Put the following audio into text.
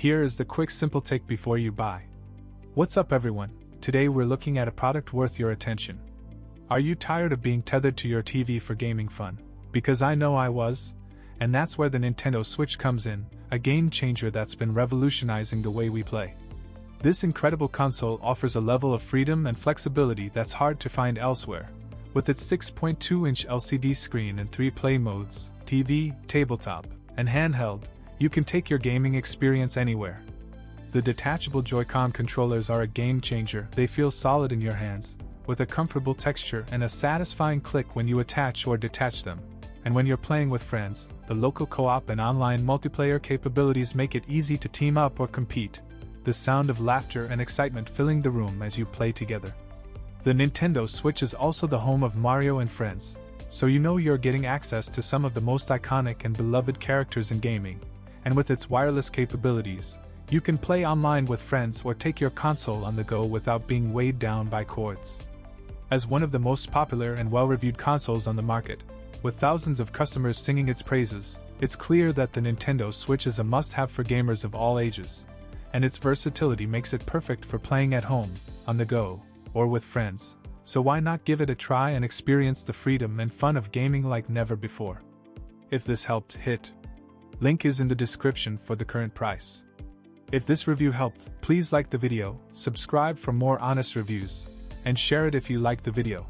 Here is the quick simple take before you buy. What's up everyone? Today we're looking at a product worth your attention. Are you tired of being tethered to your TV for gaming fun? Because I know I was. And that's where the Nintendo Switch comes in, a game changer that's been revolutionizing the way we play. This incredible console offers a level of freedom and flexibility that's hard to find elsewhere. With its 6.2-inch LCD screen and 3 play modes, TV, tabletop, and handheld, you can take your gaming experience anywhere. The detachable Joy-Con controllers are a game changer. They feel solid in your hands, with a comfortable texture and a satisfying click when you attach or detach them. And when you're playing with friends, the local co-op and online multiplayer capabilities make it easy to team up or compete, the sound of laughter and excitement filling the room as you play together. The Nintendo Switch is also the home of Mario and Friends, so you know you're getting access to some of the most iconic and beloved characters in gaming. And with its wireless capabilities, you can play online with friends or take your console on the go without being weighed down by cords. As one of the most popular and well-reviewed consoles on the market, with thousands of customers singing its praises, it's clear that the Nintendo Switch is a must-have for gamers of all ages, and its versatility makes it perfect for playing at home, on the go, or with friends. So why not give it a try and experience the freedom and fun of gaming like never before? If this helped, hit link is in the description for the current price. If this review helped, please like the video, subscribe for more honest reviews, and share it if you liked the video.